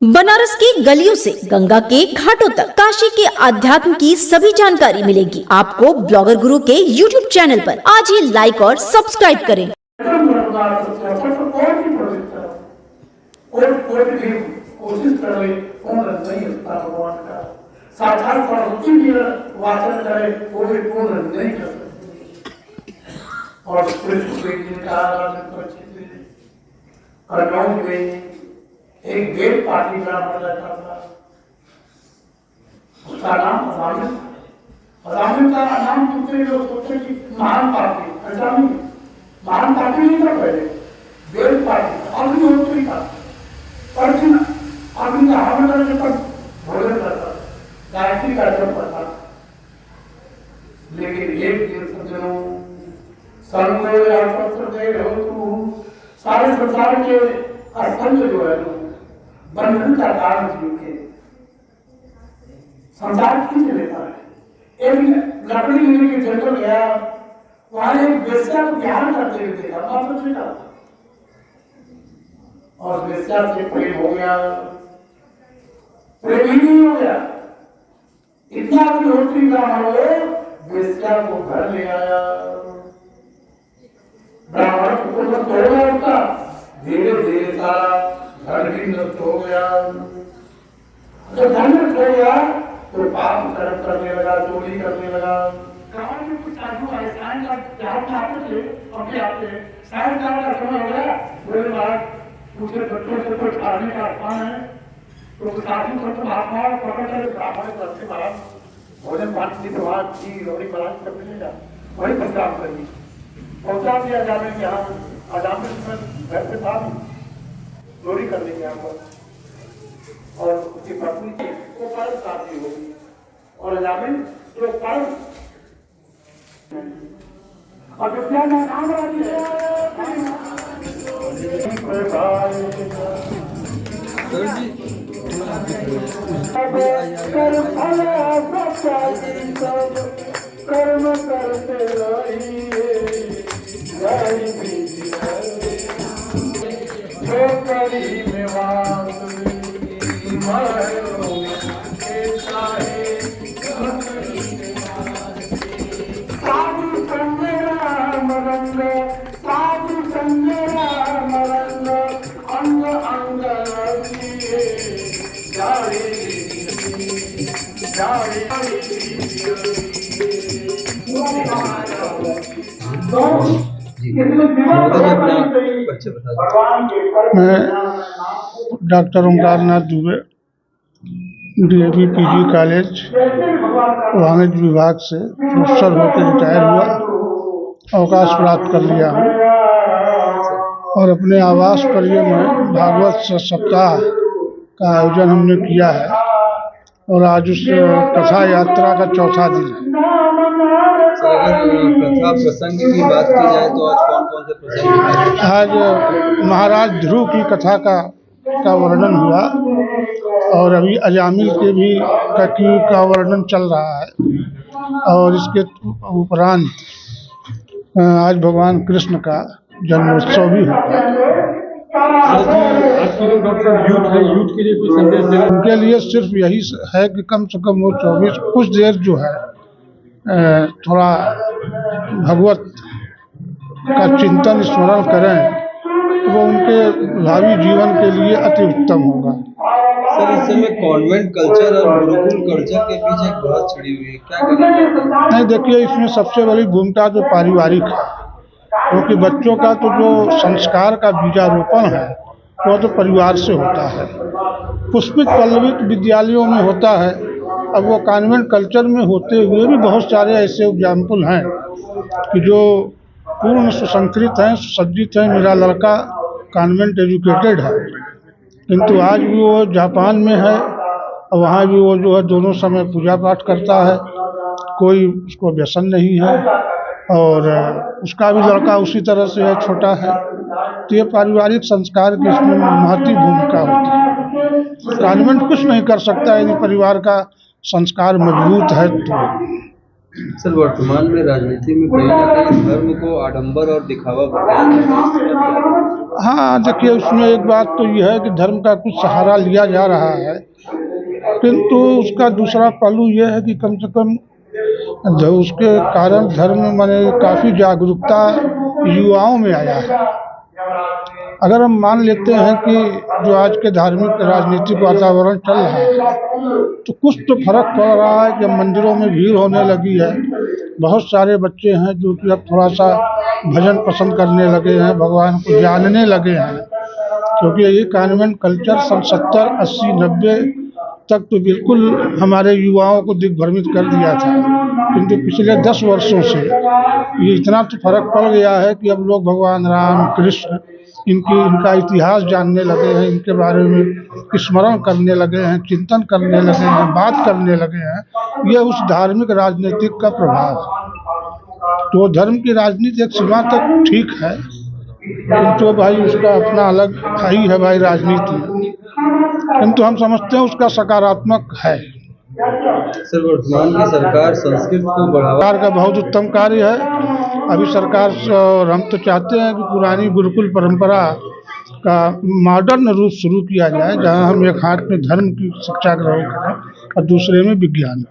बनारस की गलियों से गंगा के घाटों तक काशी के अध्यात्म की सभी जानकारी मिलेगी आपको ब्लॉगर गुरु के YouTube चैनल पर। आज ही लाइक और सब्सक्राइब करें। कोशिश करे पूर्ण नहीं होता भगवान का साक्षात सरस्वती भी वाचन करे वो भी पूर्ण नहीं कर सकती। और कृष्ण का कन्नौज में एक वेद पाठी ब्राह्मण रहता था, उसका नाम अजामिल था। अजामिल का नाम सुनते लोग सोचते कि महान पाठी, ऐसा नहीं, महान पाठी नहीं था पहले, वेद पाठी था, अग्निहोत्री था। अर्जुन अग्नि का हवन करने पर भोजन करता, गायत्री का जप करता। लेकिन एक दिन सज्जनों संगो या सत्संग हो तू सारे संसार के असंग जो है बंधन का कारण जीव के संसार खींच लेता है। एक लकड़ी लेने के जंगल गया, वहां एक वेश्या को ध्यान करते हुए देखा, मात्र देखा और वेश्या से प्रेम हो गया, प्रेम ही नहीं हो गया। इतना अग्निहोत्री ब्राह्मण हो वेश्या को घर ले आया, ब्राह्मण को नष्ट हो गया उसका, धीरे धीरे सारा घर भी नष्ट हो गया। जब घर नष्ट हो गया तो पाप कर्म करने लगा, चोरी करने लगा। गाँव में कुछ साधु आए, सायंकाल जहाँ आते थे अपने आते, सायंकाल का समय हो गया, बोले महाराज दूसरे बच्चों से कुछ खाने का स्थान है, तो साधु संत महात्मा पकड़ कर ब्राह्मण करते महाराज भोजन पानी की बात की रोटी महाराज कर मिलेगा, वही पंजाब करेंगे। पहुंचा दिया जाने के यहाँ अजामिल घर से था, चोरी करने के यहाँ पर, और उसकी पत्नी थी वो परम साथी होगी और अजामिल जो परम अयोध्या में नाम कर्म करते रहिए करी में वास साधु संजरा मरंग, साधु संजरा मरंग, अंग अंग रखिए जारी जारी। मैं doctor Omkarnath Dubey, DAV PG college वाणिज्य विभाग से प्रोफेसर होकर रिटायर हुआ, अवकाश प्राप्त कर लिया हूँ और अपने आवास पर ये मैं भागवत सप्ताह का आयोजन हमने किया है और आज उस कथा यात्रा का चौथा दिन है। अगर कथा प्रसंग की बात की जाए तो आज कौन कौन से प्रसंग? आज महाराज ध्रुव की कथा का वर्णन हुआ और अभी अजामिल के भी का वर्णन चल रहा है और इसके उपरांत आज भगवान कृष्ण का जन्मोत्सव भी होगा। यूथ के लिए कोई संदेश देना? उनके लिए सिर्फ यही है कि कम से कम वो 24 कुछ देर जो है थोड़ा भगवत का चिंतन स्मरण करें तो वो उनके भावी जीवन के लिए अति उत्तम होगा। सर, इस समय कॉन्वेंट कल्चर और गुरुकुल कल्चर के बीच एक बहुत छिड़ी हुई है, क्या कहना चाहते हैं? नहीं, देखिए इसमें सबसे बड़ी भूमिका तो पारिवारिक है, क्योंकि बच्चों का तो जो संस्कार का बीजारोपण है वो तो परिवार से होता है। पुष्पित पल्लवित विद्यालयों में होता है, अब वो कॉन्वेंट कल्चर में होते हुए भी बहुत सारे ऐसे एग्जाम्पल हैं कि जो पूर्ण सुसंस्कृत हैं, सुसज्जित हैं। मेरा लड़का कॉन्वेंट एजुकेटेड है, किंतु आज भी वो जापान में है और वहाँ भी वो जो है दोनों समय पूजा पाठ करता है, कोई उसको व्यसन नहीं है और उसका भी लड़का उसी तरह से है, छोटा है। तो ये पारिवारिक संस्कार की इसमें महती भूमिका होती है। कॉन्वेंट कुछ नहीं कर सकता यदि परिवार का संस्कार मजबूत है तो। सर, वर्तमान में राजनीति में कहीं ना कहीं धर्म को आडंबर और दिखावा बताया जाता है, हाँ, देखिए उसमें एक बात तो ये है कि धर्म का कुछ सहारा लिया जा रहा है, किंतु उसका दूसरा पहलू ये है कि कम से कम उसके कारण धर्म में माने काफ़ी जागरूकता युवाओं में आया है। अगर हम मान लेते हैं कि जो आज के धार्मिक राजनीतिक वातावरण चल रहा है, तो कुछ तो फर्क पड़ रहा है कि मंदिरों में भीड़ होने लगी है। बहुत सारे बच्चे हैं जो कि अब थोड़ा सा भजन पसंद करने लगे हैं, भगवान को जानने लगे हैं, क्योंकि ये कॉन्वेंट कल्चर सन 70, 80, 90 तक तो बिल्कुल हमारे युवाओं को दिग्भ्रमित कर दिया था, किंतु पिछले 10 वर्षों से ये इतना तो फर्क पड़ गया है कि अब लोग भगवान राम, कृष्ण, इनका इतिहास जानने लगे हैं, इनके बारे में स्मरण करने लगे हैं, चिंतन करने लगे हैं, बात करने लगे हैं। ये उस धार्मिक राजनीतिक का प्रभाव है। तो धर्म की राजनीति एक सीमा तक ठीक है, किंतु भाई उसका अपना अलग ही है भाई राजनीति, किंतु हम समझते हैं उसका सकारात्मक है। सर, वर्तमान की सरकार संस्कृत को बढ़ावा सरकार का बहुत उत्तम कार्य है। अभी सरकार और हम तो चाहते हैं कि पुरानी गुरुकुल परंपरा का मॉडर्न रूप शुरू किया जाए, जहां हम एक हाथ में धर्म की शिक्षा ग्रहण करें और दूसरे में विज्ञान।